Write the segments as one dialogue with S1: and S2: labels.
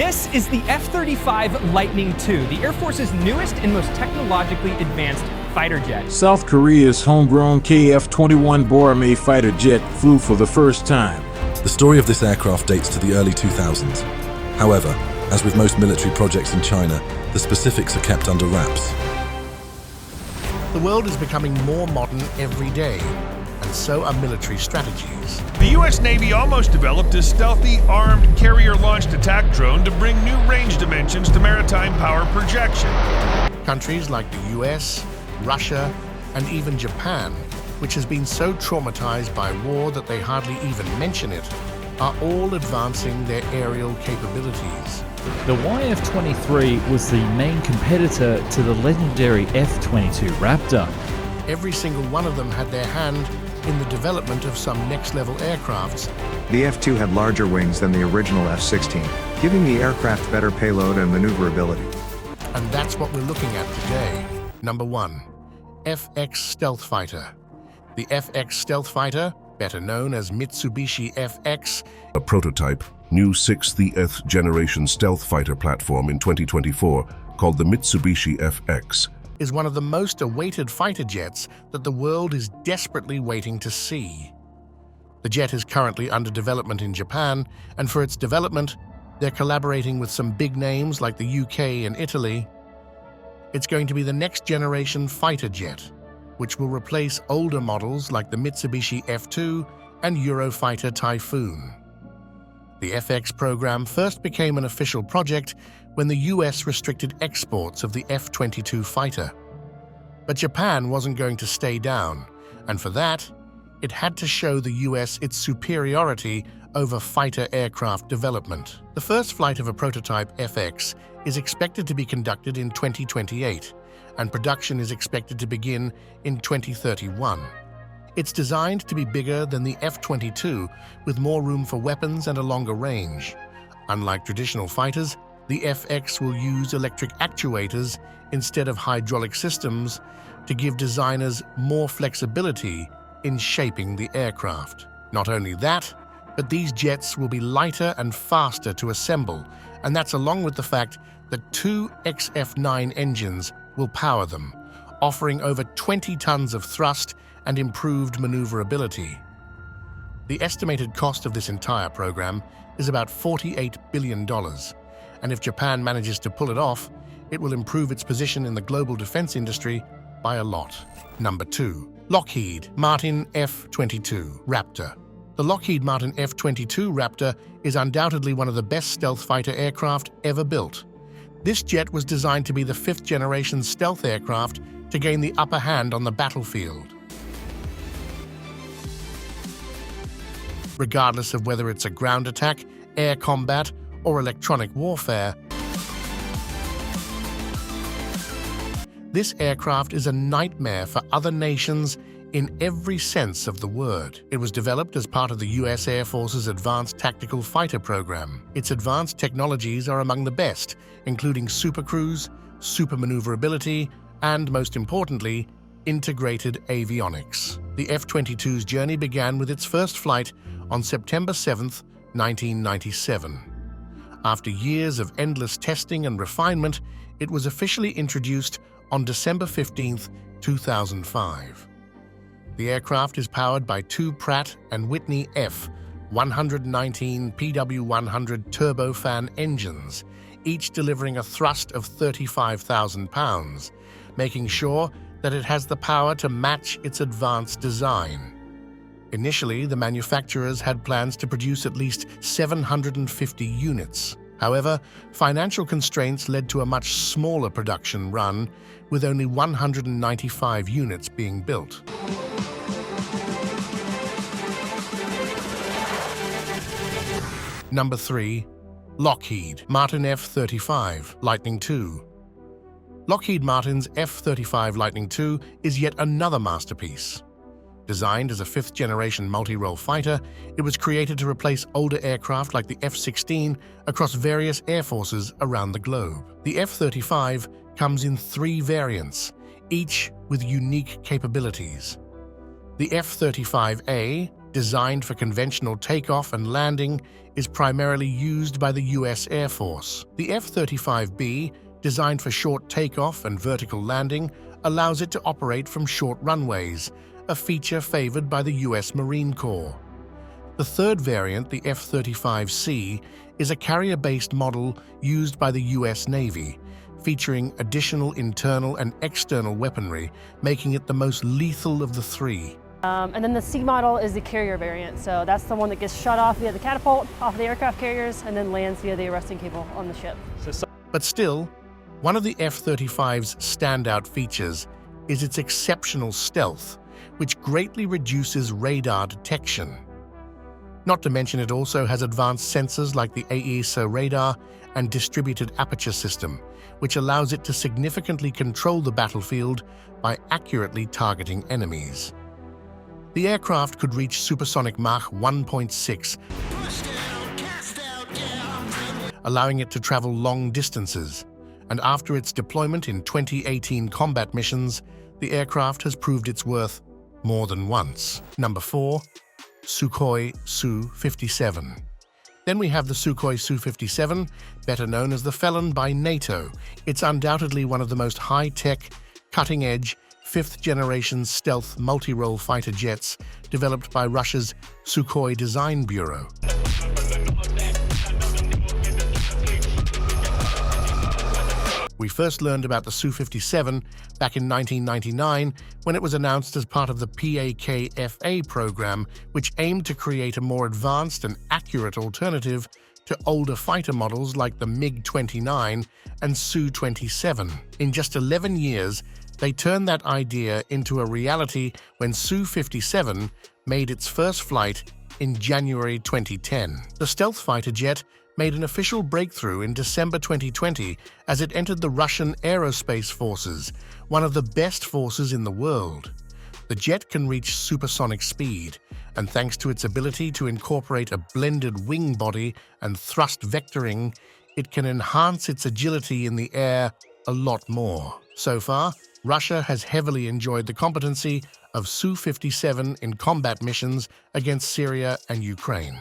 S1: This is the F35 Lightning II, the Air Force's newest and most technologically advanced fighter jet.
S2: South Korea's homegrown Kf2 Barami fighter jet flew for the first time.
S3: The story of this aircraft dates to the early 2000s. However, as with most military projects in China, the specifics are kept under wraps.
S4: The world is becoming more modern every day, and so are military strategies.
S5: The U.S. Navy almost developed a stealthy, armed, carrier-launched attack drone to bring new range dimensions to maritime power projection.
S4: Countries like the U.S., Russia, and even Japan, which has been so traumatized by war that they hardly even mention it, are all advancing their aerial capabilities.
S6: The YF23 was the main competitor to the legendary F22 Raptor.
S4: Every single one of them had their hand in the development of some next-level aircrafts.
S7: The F2 had larger wings than the original F-16, giving the aircraft better payload and maneuverability.
S4: And that's what we're looking at today. Number 1. F Axx Stealth Fighter. The F Axx Stealth Fighter, better known as Mitsubishi F Axx,
S8: a prototype, new 6th generation stealth fighter platform in 2024 called the Mitsubishi F Axx,
S4: is one of the most awaited fighter jets that the world is desperately waiting to see. The jet is currently under development in Japan, and for its development, they're collaborating with some big names like the UK and Italy. It's going to be the next generation fighter jet, which will replace older models like the Mitsubishi F2 and Eurofighter Typhoon. The F Axx program first became an official project when the US restricted exports of the F22 fighter. But Japan wasn't going to stay down, and for that, it had to show the US its superiority over fighter aircraft development. The first flight of a prototype F Axx is expected to be conducted in 2028, and production is expected to begin in 2031. It's designed to be bigger than the F-22, with more room for weapons and a longer range. Unlike traditional fighters, the F Axx will use electric actuators instead of hydraulic systems to give designers more flexibility in shaping the aircraft. Not only that, but these jets will be lighter and faster to assemble, and that's along with the fact that 2 XF9 engines will power them, offering over 20 tons of thrust and improved maneuverability. The estimated cost of this entire program is about $48 billion, and if Japan manages to pull it off, it will improve its position in the global defense industry by a lot. Number 2. Lockheed Martin F22 Raptor. The Lockheed Martin F22 Raptor is undoubtedly one of the best stealth fighter aircraft ever built. This jet was designed to be the 5th generation stealth aircraft to gain the upper hand on the battlefield. Regardless of whether it's a ground attack, air combat, or electronic warfare, this aircraft is a nightmare for other nations in every sense of the word. It was developed as part of the U.S. Air Force's Advanced Tactical Fighter program. Its advanced technologies are among the best, including supercruise, super maneuverability, and, most importantly, integrated avionics. The F-22's journey began with its first flight on September 7, 1997. After years of endless testing and refinement, it was officially introduced on December 15, 2005. The aircraft is powered by 2 Pratt & Whitney F119 PW100 turbofan engines, each delivering a thrust of 35,000 pounds, making sure that it has the power to match its advanced design. Initially, the manufacturers had plans to produce at least 750 units. However, financial constraints led to a much smaller production run, with only 195 units being built. Number 3. Lockheed Martin F35 Lightning II. Lockheed Martin's F35 Lightning II is yet another masterpiece. Designed as a 5th generation multi-role fighter, it was created to replace older aircraft like the F-16 across various air forces around the globe. The F-35 comes in 3 variants, each with unique capabilities. The F-35A, designed for conventional takeoff and landing, is primarily used by the U.S. Air Force. The F-35B, designed for short takeoff and vertical landing, allows it to operate from short runways, a feature favored by the U.S. Marine Corps. The third variant, the F-35C, is a carrier-based model used by the U.S. Navy, featuring additional internal and external weaponry, making it the most lethal of the three.
S9: And then the C model is the carrier variant, so that's the one that gets shot off via the catapult off the aircraft carriers and then lands via the arresting cable on the ship.
S4: But still, one of the F-35's standout features is its exceptional stealth, which greatly reduces radar detection. Not to mention it also has advanced sensors like the AESA radar and distributed aperture system, which allows it to significantly control the battlefield by accurately targeting enemies. The aircraft could reach supersonic Mach 1.6, allowing it to travel long distances, and after its deployment in 2018 combat missions, the aircraft has proved its worth more than once. Number 4. Suco Su57. Then we have the Suco Su57, better known as the Felon by NATO. It's undoubtedly one of the most high-tech, cutting-edge, fifth-generation stealth multi-role fighter jets developed by Russia's Sukhoi Design Bureau. We first learned about the Su-57 back in 1999 when it was announced as part of the PAK-FA program, which aimed to create a more advanced and accurate alternative to older fighter models like the MiG-29 and Su-27. In just 11 years, they turned that idea into a reality when Su-57 made its first flight in January 2010. The stealth fighter jet made an official breakthrough in December 2020 as it entered the Russian Aerospace Forces, one of the best forces in the world. The jet can reach supersonic speed, and thanks to its ability to incorporate a blended wing body and thrust vectoring, it can enhance its agility in the air a lot more. So far, Russia has heavily enjoyed the competency of Su-57 in combat missions against Syria and Ukraine.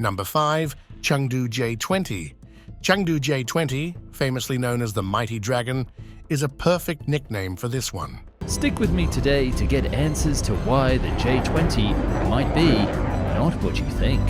S4: Number 5. Chengdu J20. Chengdu J20, famously known as the Mighty Dragon, is a perfect nickname for this one.
S6: Stick with me today to get answers to why the J20 might be not what you think.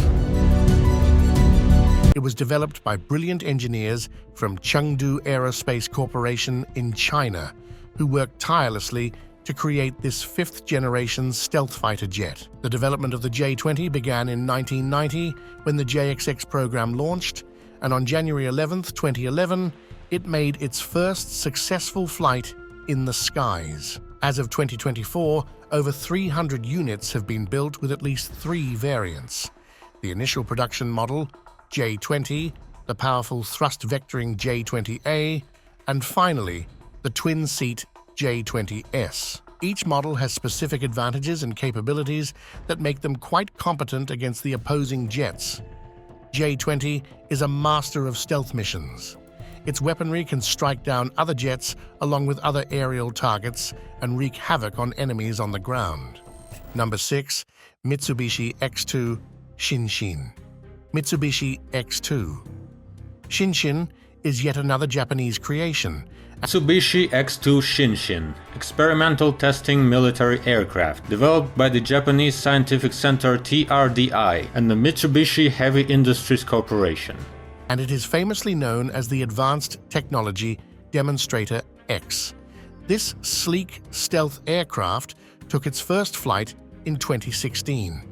S4: It was developed by brilliant engineers from Chengdu Aerospace Corporation in China, who worked tirelessly to create this fifth-generation stealth fighter jet. The development of the J20 began in 1990 when the JXX program launched, and on January 11, 2011, it made its first successful flight in the skies. As of 2024, over 300 units have been built with at least 3 variants. The initial production model, J20, the powerful thrust-vectoring J20A, and finally, the twin-seat J20S. Each model has specific advantages and capabilities that make them quite competent against the opposing jets. J20 is a master of stealth missions. Its weaponry can strike down other jets along with other aerial targets and wreak havoc on enemies on the ground. Number 6. Mitsubishi X2 Shinshin. Mitsubishi X2. Shinshin is yet another Japanese creation.
S10: Mitsubishi X2 Shinshin, experimental testing military aircraft, developed by the Japanese Scientific Center TRDI and the Mitsubishi Heavy Industries Corporation.
S4: And it is famously known as the Advanced Technology Demonstrator X. This sleek stealth aircraft took its first flight in 2016.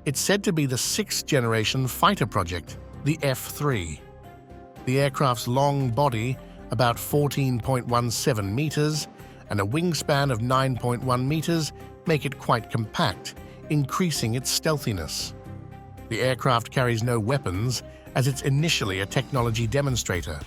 S4: It's said to be the 6th-generation fighter project, the F3. The aircraft's long body, about 14.17 meters, and a wingspan of 9.1 meters make it quite compact, increasing its stealthiness. The aircraft carries no weapons, as it's initially a technology demonstrator.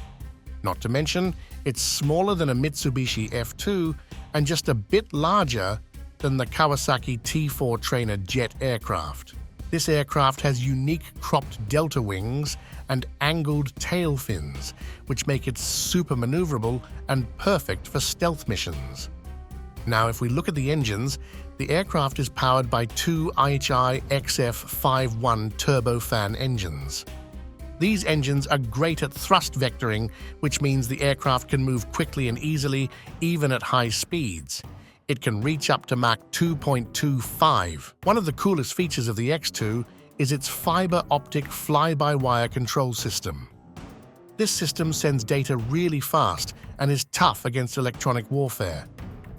S4: Not to mention, it's smaller than a Mitsubishi F2 and just a bit larger than the Kawasaki T4 trainer jet aircraft. This aircraft has unique cropped delta wings and angled tail fins, which make it super maneuverable and perfect for stealth missions. Now, if we look at the engines, the aircraft is powered by two IHI XF51 turbofan engines. These engines are great at thrust vectoring, which means the aircraft can move quickly and easily, even at high speeds. It can reach up to Mach 2.25. One of the coolest features of the X2 is its fiber optic fly-by-wire control system. This system sends data really fast and is tough against electronic warfare.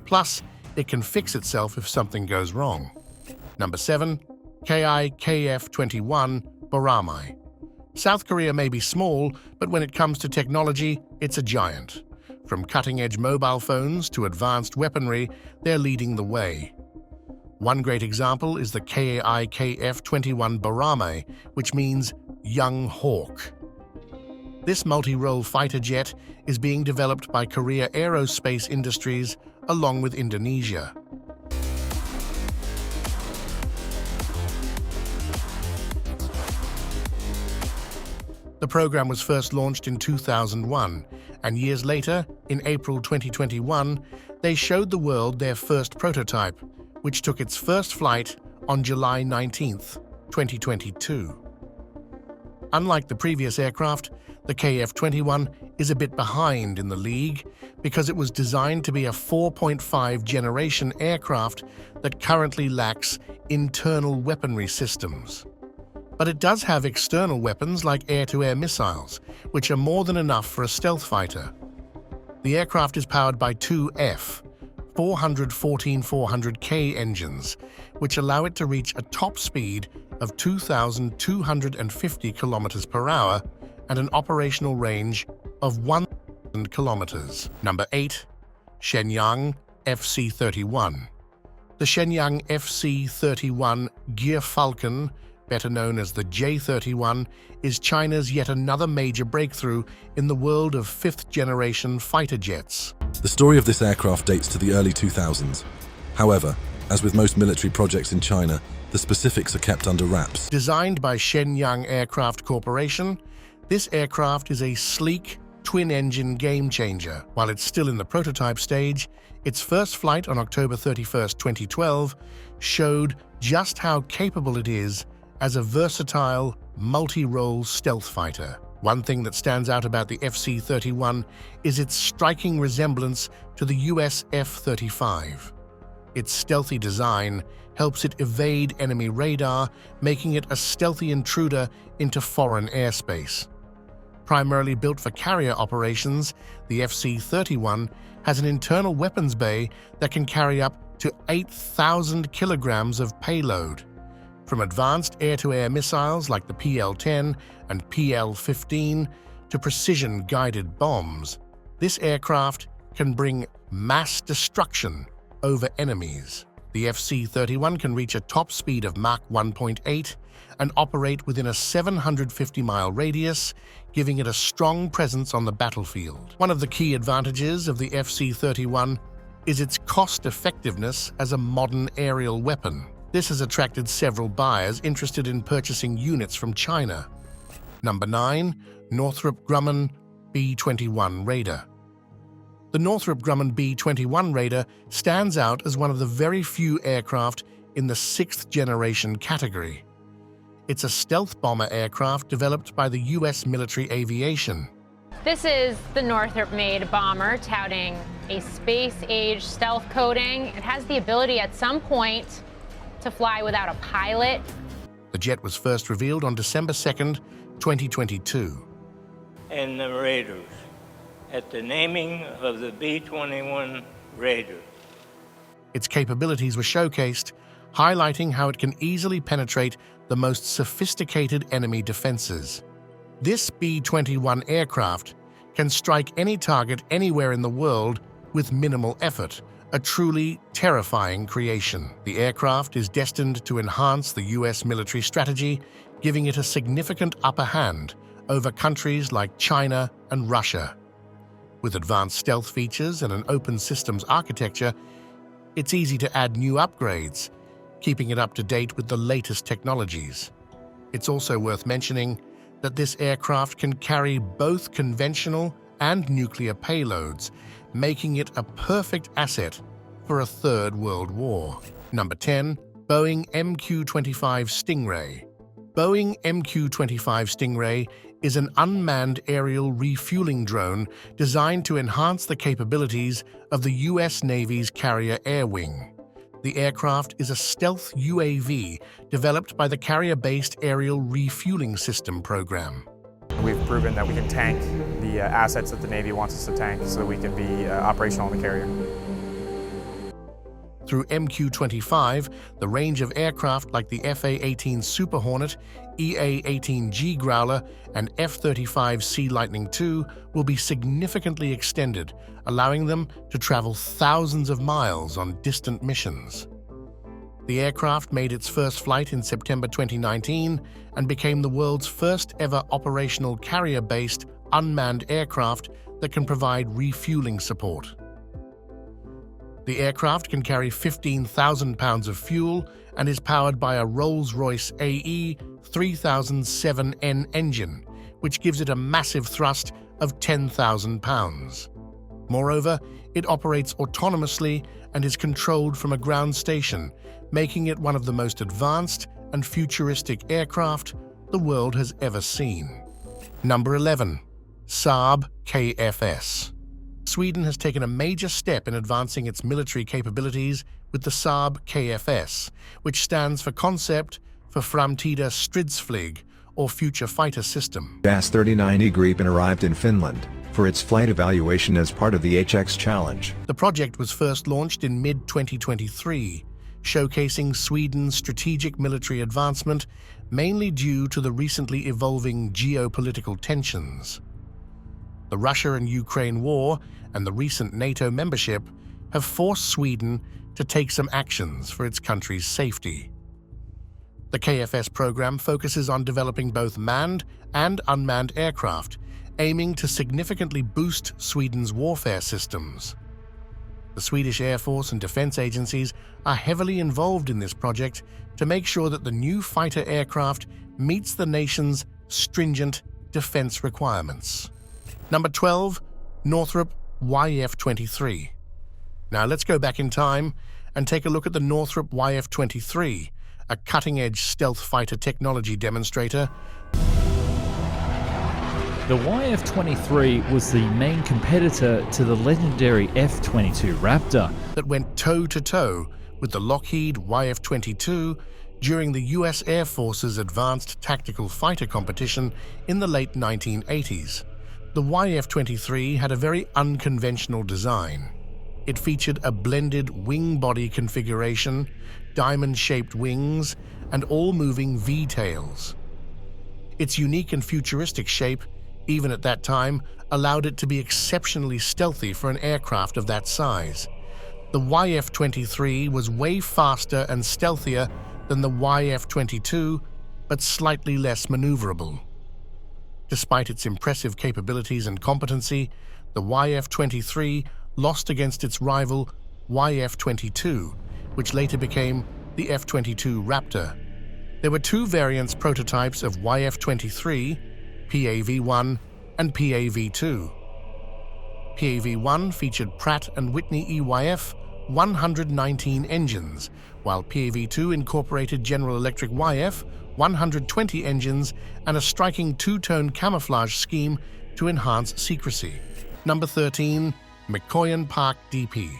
S4: Plus, it can fix itself if something goes wrong. Number 7. Kf21 Barami. South Korea may be small, but when it comes to technology, it's a giant. From cutting-edge mobile phones to advanced weaponry, they're leading the way. One great example is the Kf21 Barami, which means young hawk. This multi-role fighter jet is being developed by Korea Aerospace Industries along with Indonesia. The program was first launched in 2001, and years later, in April 2021, they showed the world their first prototype, which took its first flight on July 19, 2022. Unlike the previous aircraft, the Kf21 is a bit behind in the league because it was designed to be a 4.5 generation aircraft that currently lacks internal weaponry systems. But it does have external weapons like air-to-air missiles, which are more than enough for a stealth fighter. The aircraft is powered by two F-414-400K engines, which allow it to reach a top speed of 2,250 km per hour and an operational range of 1,000 km. Number 8. Shenyang FC31. The Shenyang FC31 Gear Falcon, better known as the J31, is China's yet another major breakthrough in the world of fifth-generation fighter jets.
S3: The story of this aircraft dates to the early 2000s. However, as with most military projects in China, the specifics are kept under wraps.
S4: Designed by Shenyang Aircraft Corporation, this aircraft is a sleek, twin-engine game-changer. While it's still in the prototype stage, its first flight on October 31, 2012, showed just how capable it is as a versatile, multi-role stealth fighter. One thing that stands out about the FC-31 is its striking resemblance to the US F-35. Its stealthy design helps it evade enemy radar, making it a stealthy intruder into foreign airspace. Primarily built for carrier operations, the FC-31 has an internal weapons bay that can carry up to 8,000 kilograms of payload. From advanced air-to-air missiles like the PL-10 and PL-15 to precision-guided bombs, this aircraft can bring mass destruction over enemies. The FC-31 can reach a top speed of Mach 1.8 and operate within a 750-mile radius, giving it a strong presence on the battlefield. One of the key advantages of the FC-31 is its cost-effectiveness as a modern aerial weapon. This has attracted several buyers interested in purchasing units from China. Number 9. Northrop Grumman B-21 Raider. The Northrop Grumman B-21 Raider stands out as one of the very few aircraft in the 6th generation category. It's a stealth bomber aircraft developed by the U.S. military aviation.
S11: This is the Northrop-made bomber touting a space-age stealth coating. It has the ability at some point to fly without a pilot.
S4: The jet was first revealed on December 2nd, 2022.
S12: And the Raiders, at the naming of the B-21 Raider.
S4: Its capabilities were showcased, highlighting how it can easily penetrate the most sophisticated enemy defenses. This B-21 aircraft can strike any target anywhere in the world with minimal effort, a truly terrifying creation. The aircraft is destined to enhance the U.S. military strategy, giving it a significant upper hand over countries like China and Russia. With advanced stealth features and an open systems architecture, it's easy to add new upgrades, keeping it up to date with the latest technologies. It's also worth mentioning that this aircraft can carry both conventional and nuclear payloads, making it a perfect asset for a third world war. Number 10. Boeing MQ-25 Stingray. Boeing MQ-25 Stingray is an unmanned aerial refueling drone designed to enhance the capabilities of the U.S. Navy's Carrier Air Wing. The aircraft is a stealth UAV developed by the Carrier-Based Aerial Refueling System program.
S13: We've proven that we can tank the assets that the Navy wants us to tank so that we can be operational in the carrier.
S4: Through MQ-25, the range of aircraft like the FA-18 Super Hornet, EA-18G Growler, and F-35 Lightning II will be significantly extended, allowing them to travel thousands of miles on distant missions. The aircraft made its first flight in September 2019 and became the world's first ever operational carrier-based unmanned aircraft that can provide refueling support. The aircraft can carry 15,000 pounds of fuel and is powered by a Rolls-Royce AE 3007N engine, which gives it a massive thrust of 10,000 pounds. Moreover, it operates autonomously and is controlled from a ground station, making it one of the most advanced and futuristic aircraft the world has ever seen. Number 11. Saab FS. Sweden has taken a major step in advancing its military capabilities with the Saab FS, which stands for Concept for Framtida Stridsflyg, or Future Fighter System.
S7: S-39 Gripen arrived in Finland for its flight evaluation as part of the HX Challenge.
S4: The project was first launched in mid-2023, showcasing Sweden's strategic military advancement, mainly due to the recently evolving geopolitical tensions. The Russia and Ukraine war and the recent NATO membership have forced Sweden to take some actions for its country's safety. The KFS program focuses on developing both manned and unmanned aircraft, aiming to significantly boost Sweden's warfare systems. The Swedish Air Force and defense agencies are heavily involved in this project to make sure that the new fighter aircraft meets the nation's stringent defense requirements. Number 12. Northrop YF23. Now let's go back in time and take a look at the Northrop YF23, a cutting-edge stealth fighter technology demonstrator.
S6: The YF-23 was the main competitor to the legendary F-22 Raptor
S4: that went toe-to-toe with the Lockheed YF-22 during the U.S. Air Force's Advanced Tactical Fighter competition in the late 1980s. The YF-23 had a very unconventional design. It featured a blended wing-body configuration, diamond-shaped wings, and all-moving V-tails. Its unique and futuristic shape, even at that time, allowed it to be exceptionally stealthy for an aircraft of that size. The YF-23 was way faster and stealthier than the YF-22, but slightly less maneuverable. Despite its impressive capabilities and competency, the YF-23 lost against its rival YF-22, which later became the F22 Raptor. There were two variants prototypes of YF-23, PAV-1 and PAV-2. PAV-1 featured Pratt & Whitney EYF 119 engines, while PAV-2 incorporated General Electric YF 120 engines and a striking two-tone camouflage scheme to enhance secrecy. Number 13. McCoy Park DP.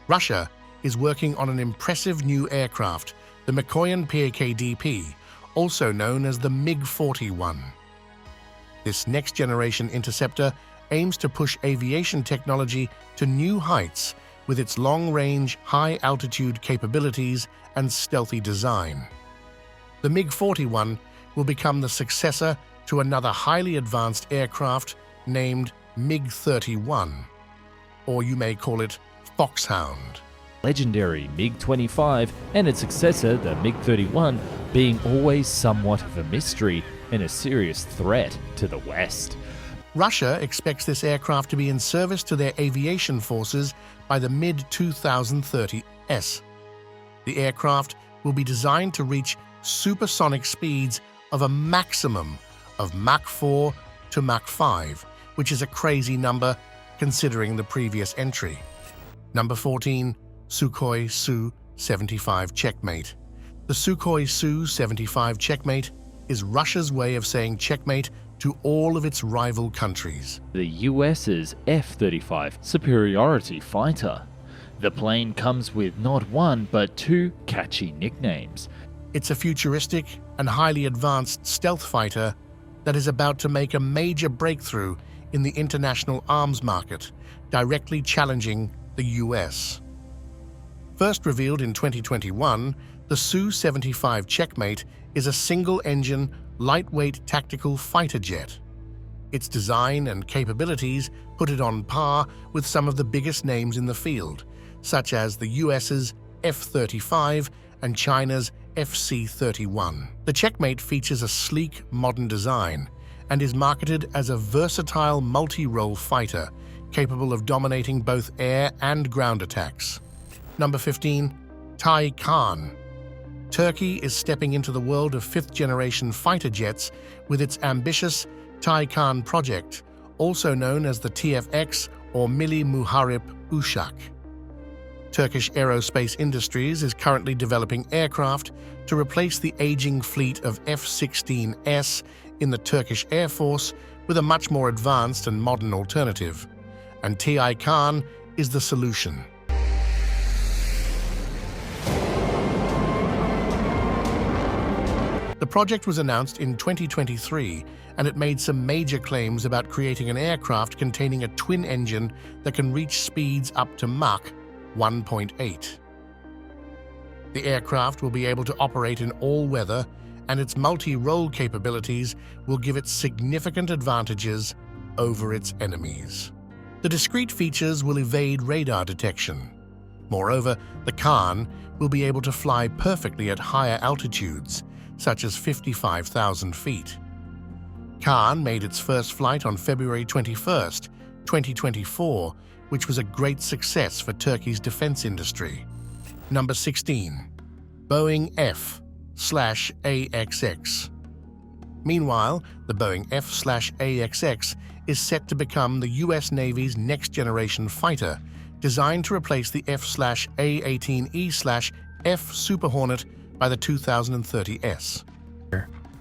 S4: Russia is working on an impressive new aircraft, the McCoy Park DP, also known as the MiG-41. This next-generation interceptor aims to push aviation technology to new heights with its long-range, high-altitude capabilities and stealthy design. The MiG-41 will become the successor to another highly advanced aircraft named MiG-31, or you may call it Foxhound.
S6: legendary MiG-25 and its successor, the MiG-31, being always somewhat of a mystery and a serious threat to the West.
S4: Russia expects this aircraft to be in service to their aviation forces by the mid-2030s. The aircraft will be designed to reach supersonic speeds of a maximum of Mach 4 to Mach 5, which is a crazy number considering the previous entry. Number 14. Suco Su57 Checkmate. The Suco Su57 Checkmate is Russia's way of saying checkmate to all of its rival countries.
S6: The US's F-35 superiority fighter. The plane comes with not one, but two catchy nicknames.
S4: It's a futuristic and highly advanced stealth fighter that is about to make a major breakthrough in the international arms market, directly challenging the US. First revealed in 2021, the Su-75 Checkmate is a single-engine, lightweight tactical fighter jet. Its design and capabilities put it on par with some of the biggest names in the field, such as the US's F-35 and China's FC31. The Checkmate features a sleek, modern design and is marketed as a versatile multi-role fighter capable of dominating both air and ground attacks. Number 15. Tai KH. Turkey is stepping into the world of fifth-generation fighter jets with its ambitious Tai KH project, also known as the TFX or Milli Muharip Uşak. Turkish Aerospace Industries is currently developing aircraft to replace the aging fleet of F-16S in the Turkish Air Force with a much more advanced and modern alternative, and Tai KH is the solution. The project was announced in 2023, and it made some major claims about creating an aircraft containing a twin engine that can reach speeds up to Mach 1.8. The aircraft will be able to operate in all weather, and its multi-role capabilities will give it significant advantages over its enemies. The discrete features will evade radar detection. Moreover, the KH will be able to fly perfectly at higher altitudes, such as 55,000 feet. KH made its first flight on February 21, 2024, which was a great success for Turkey's defense industry. Number 16. Boeing F Axx. Meanwhile, the Boeing F Axx is set to become the US Navy's next-generation fighter, designed to replace the F A-18E/F Super Hornet by the 2030S.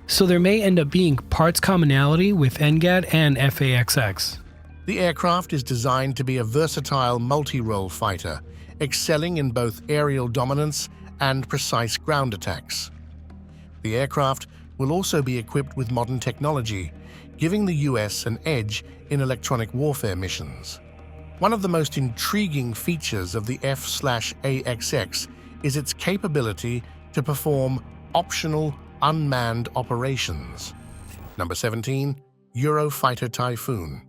S14: So there may end up being parts commonality with NGAD and F Axx.
S4: The aircraft is designed to be a versatile multi-role fighter, excelling in both aerial dominance and precise ground attacks. The aircraft will also be equipped with modern technology, giving the US an edge in electronic warfare missions. One of the most intriguing features of the F Axx is its capability to perform optional unmanned operations. Number 17. Eurofighter Typhoon.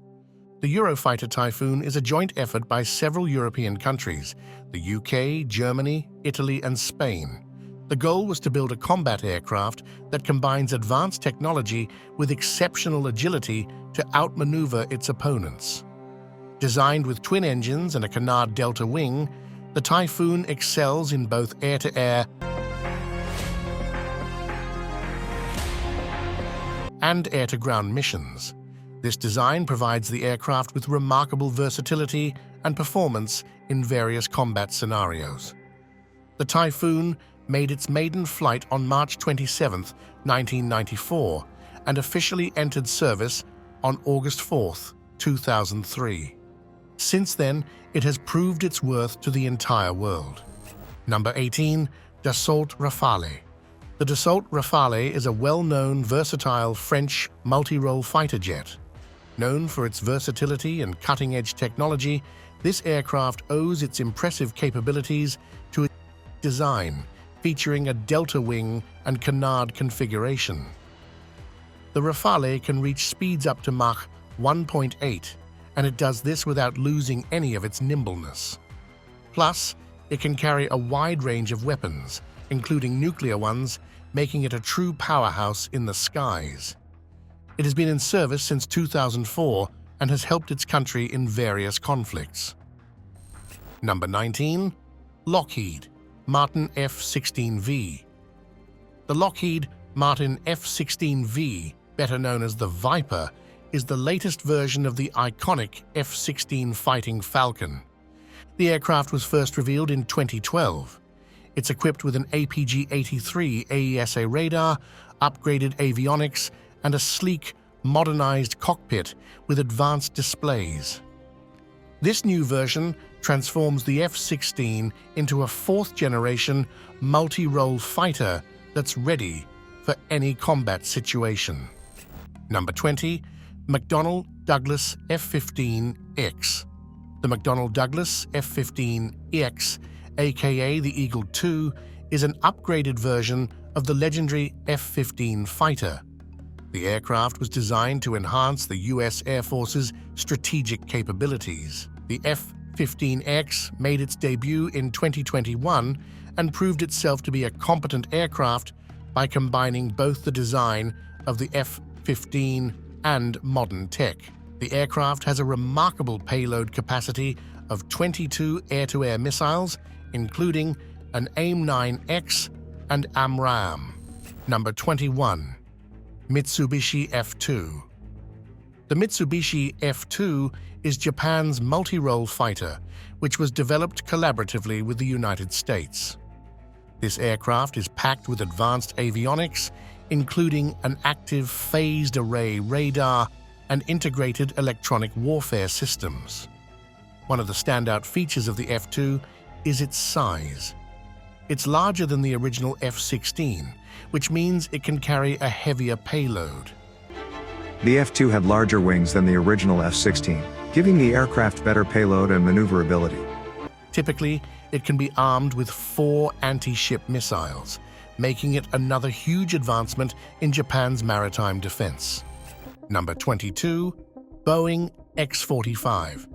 S4: The Eurofighter Typhoon is a joint effort by several European countries, the UK, Germany, Italy, and Spain. The goal was to build a combat aircraft that combines advanced technology with exceptional agility to outmaneuver its opponents. Designed with twin engines and a canard delta wing, the Typhoon excels in both air-to-air and air-to-ground missions. This design provides the aircraft with remarkable versatility and performance in various combat scenarios. The Typhoon made its maiden flight on March 27, 1994, and officially entered service on August 4, 2003. Since then, it has proved its worth to the entire world. Number 18. Dassault Rafale. The Dassault Rafale is a well-known, versatile French multi-role fighter jet. Known for its versatility and cutting-edge technology, this aircraft owes its impressive capabilities to its design, featuring a delta wing and canard configuration. The Rafale can reach speeds up to Mach 1.8, and it does this without losing any of its nimbleness. Plus, it can carry a wide range of weapons, including nuclear ones, making it a true powerhouse in the skies. It has been in service since 2004 and has helped its country in various conflicts. Number 19. Lockheed Martin F-16V. The Lockheed Martin F-16V, better known as the Viper, is the latest version of the iconic F-16 Fighting Falcon. The aircraft was first revealed in 2012. It's equipped with an APG-83 AESA radar, upgraded avionics, and a sleek, modernized cockpit with advanced displays. This new version transforms the F-16 into a fourth-generation multi-role fighter that's ready for any combat situation. Number 20. McDonnell Douglas F-15X. The McDonnell Douglas F-15X, aka the Eagle II, is an upgraded version of the legendary F-15 fighter. The aircraft was designed to enhance the U.S. Air Force's strategic capabilities. The F-15X made its debut in 2021 and proved itself to be a competent aircraft by combining both the design of the F-15 and modern tech. The aircraft has a remarkable payload capacity of 22 air-to-air missiles, including an AIM-9X and AMRAAM. Number 21. Mitsubishi F2. The Mitsubishi F2 is Japan's multi-role fighter, which was developed collaboratively with the United States. This aircraft is packed with advanced avionics, including an active phased array radar and integrated electronic warfare systems. One of the standout features of the F2 is its size. It's larger than the original F-16, which means it can carry a heavier payload.
S7: The F2 had larger wings than the original F-16, giving the aircraft better payload and maneuverability.
S4: Typically, it can be armed with 4 anti-ship missiles, making it another huge advancement in Japan's maritime defense. Number 22. Boeing X45.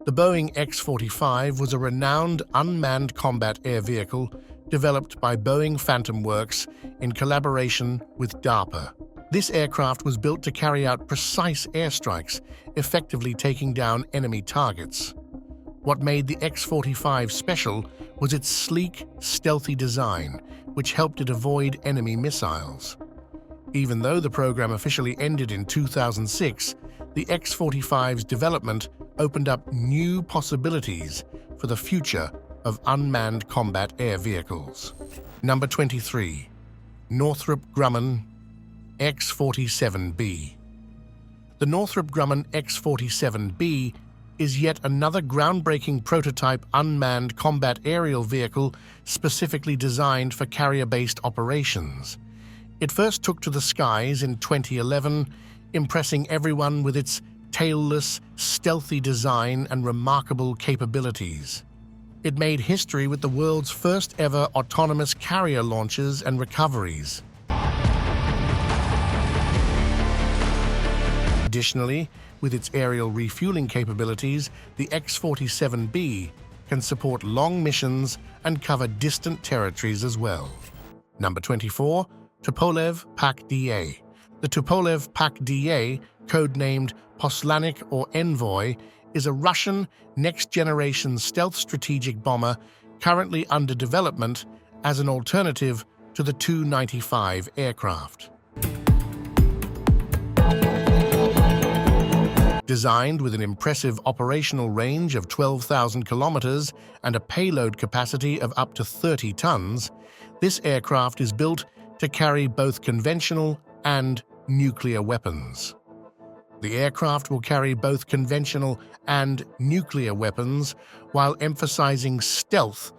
S4: The Boeing X45 was a renowned unmanned combat air vehicle developed by Boeing Phantom Works in collaboration with DARPA. This aircraft was built to carry out precise airstrikes, effectively taking down enemy targets. What made the X45 special was its sleek, stealthy design, which helped it avoid enemy missiles. Even though the program officially ended in 2006, the X45's development opened up new possibilities for the future of unmanned combat air vehicles. Number 23. Northrop Grumman X47B. The Northrop Grumman X47B is yet another groundbreaking prototype unmanned combat aerial vehicle specifically designed for carrier-based operations. It first took to the skies in 2011, impressing everyone with its tailless, stealthy design and remarkable capabilities. It made history with the world's first ever autonomous carrier launches and recoveries. Additionally, with its aerial refueling capabilities, the X47B can support long missions and cover distant territories as well. Number 24. Tupolev Pak-DA. The Tupolev Pak-DA, codenamed Poslanik or Envoy, is a Russian next-generation stealth strategic bomber currently under development as an alternative to the Tu-95 aircraft. Designed with an impressive operational range of 12,000 kilometers and a payload capacity of up to 30 tons, this aircraft is built to carry both conventional and nuclear weapons. The aircraft will carry both conventional and nuclear weapons while emphasizing stealth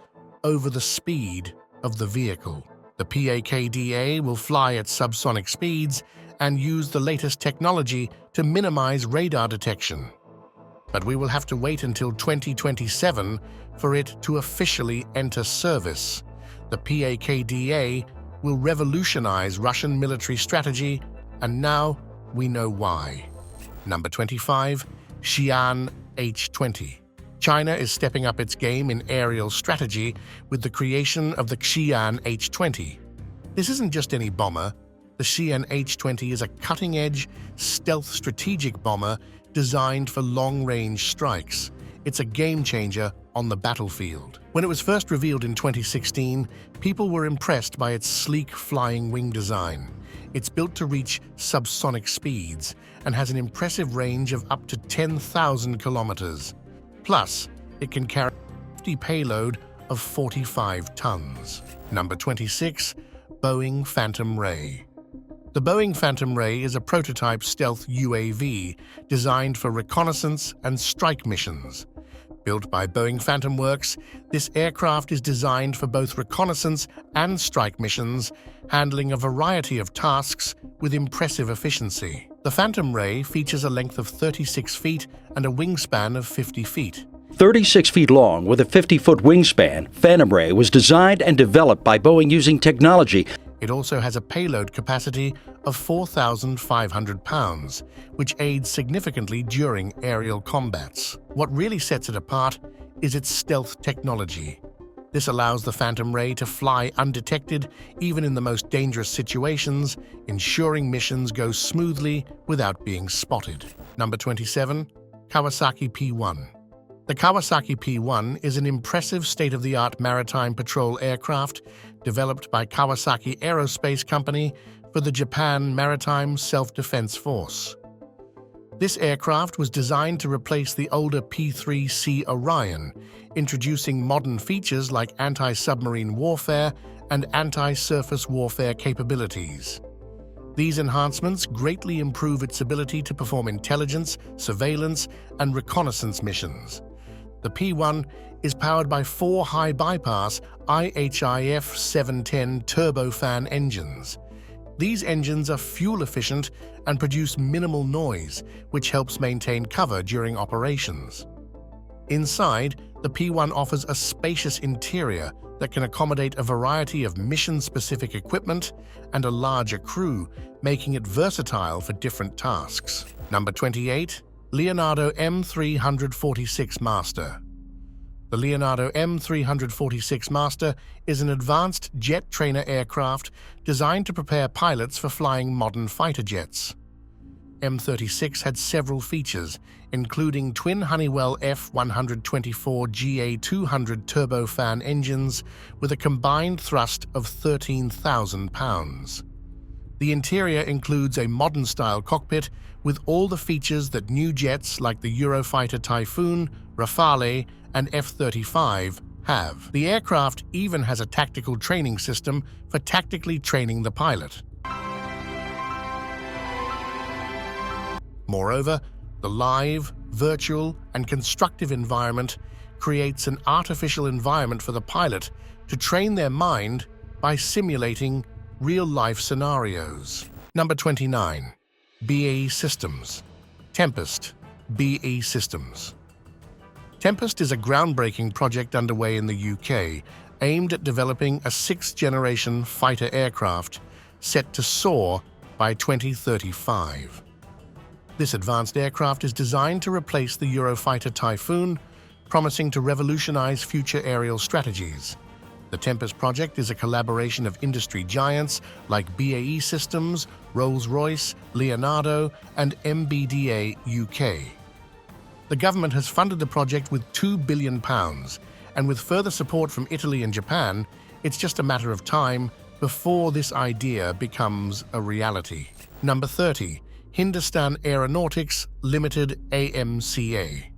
S4: over the speed of the vehicle. The PAK-DA will fly at subsonic speeds and use the latest technology to minimize radar detection. But we will have to wait until 2027 for it to officially enter service. The PAK-DA will revolutionize Russian military strategy, and now we know why. Number 25. Xian H20. China is stepping up its game in aerial strategy with the creation of the Xian H20. This isn't just any bomber. The Xian H20 is a cutting-edge, stealth strategic bomber designed for long-range strikes. It's a game-changer on the battlefield. When it was first revealed in 2016, people were impressed by its sleek flying wing design. It's built to reach subsonic speeds and has an impressive range of up to 10,000 kilometers. Plus, it can carry hefty payload of 45 tons. Number 26. Boeing Phantom Ray. The Boeing Phantom Ray is a prototype stealth UAV designed for reconnaissance and strike missions. Built by Boeing Phantom Works, this aircraft is designed for both reconnaissance and strike missions, handling a variety of tasks with impressive efficiency. The Phantom Ray features a length of 36 feet and a wingspan of 50 feet.
S15: 36 feet long with a 50-foot wingspan, Phantom Ray was designed and developed by Boeing using technology.
S4: It also has a payload capacity of 4,500 pounds, which aids significantly during aerial combats. What really sets it apart is its stealth technology. This allows the Phantom Ray to fly undetected even in the most dangerous situations, ensuring missions go smoothly without being spotted. Number 27. Kawasaki P1. The Kawasaki P1 is an impressive state-of-the-art maritime patrol aircraft developed by Kawasaki Aerospace Company for the Japan Maritime Self-Defense Force. This aircraft was designed to replace the older P-3C Orion, introducing modern features like anti-submarine warfare and anti-surface warfare capabilities. These enhancements greatly improve its ability to perform intelligence, surveillance, and reconnaissance missions. The P1 is powered by 4 high-bypass IHIF 710 turbofan engines. These engines are fuel-efficient and produce minimal noise, which helps maintain cover during operations. Inside, the P1 offers a spacious interior that can accommodate a variety of mission-specific equipment and a larger crew, making it versatile for different tasks. Number 28. Leonardo M346 Master. The Leonardo M346 Master is an advanced jet trainer aircraft designed to prepare pilots for flying modern fighter jets. M36 had several features, including twin Honeywell F124 GA200 turbofan engines with a combined thrust of 13,000 pounds. The interior includes a modern-style cockpit with all the features that new jets like the Eurofighter Typhoon, Rafale, and F35 have. The aircraft even has a tactical training system for tactically training the pilot. Moreover, the live, virtual, and constructive environment creates an artificial environment for the pilot to train their mind by simulating real-life scenarios. Number 29. BAE Systems Tempest. BAE Systems. Tempest is a groundbreaking project underway in the UK aimed at developing a 6th-generation fighter aircraft set to soar by 2035. This advanced aircraft is designed to replace the Eurofighter Typhoon, promising to revolutionize future aerial strategies. The Tempest project is a collaboration of industry giants like BAE Systems, Rolls-Royce, Leonardo, and MBDA UK. The government has funded the project with £2 billion, and with further support from Italy and Japan, it's just a matter of time before this idea becomes a reality. Number 30. Hindustan Aeronautics Limited AMCA.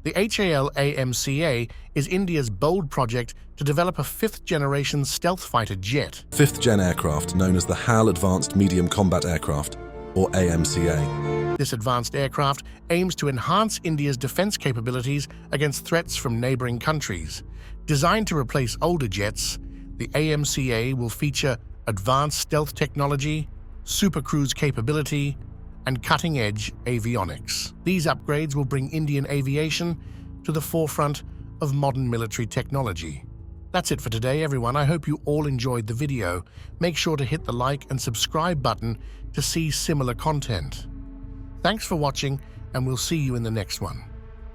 S4: The HAL AMCA is India's bold project to develop a 5th-generation stealth fighter jet.
S3: 5th-gen aircraft known as the HAL Advanced Medium Combat Aircraft, or AMCA.
S4: This advanced aircraft aims to enhance India's defense capabilities against threats from neighboring countries. Designed to replace older jets, the AMCA will feature advanced stealth technology, supercruise capability, and cutting-edge avionics. These upgrades will bring Indian aviation to the forefront of modern military technology. That's it for today, everyone. I hope you all enjoyed the video. Make sure to hit the like and subscribe button to see similar content. Thanks for watching, and we'll see you in the next one.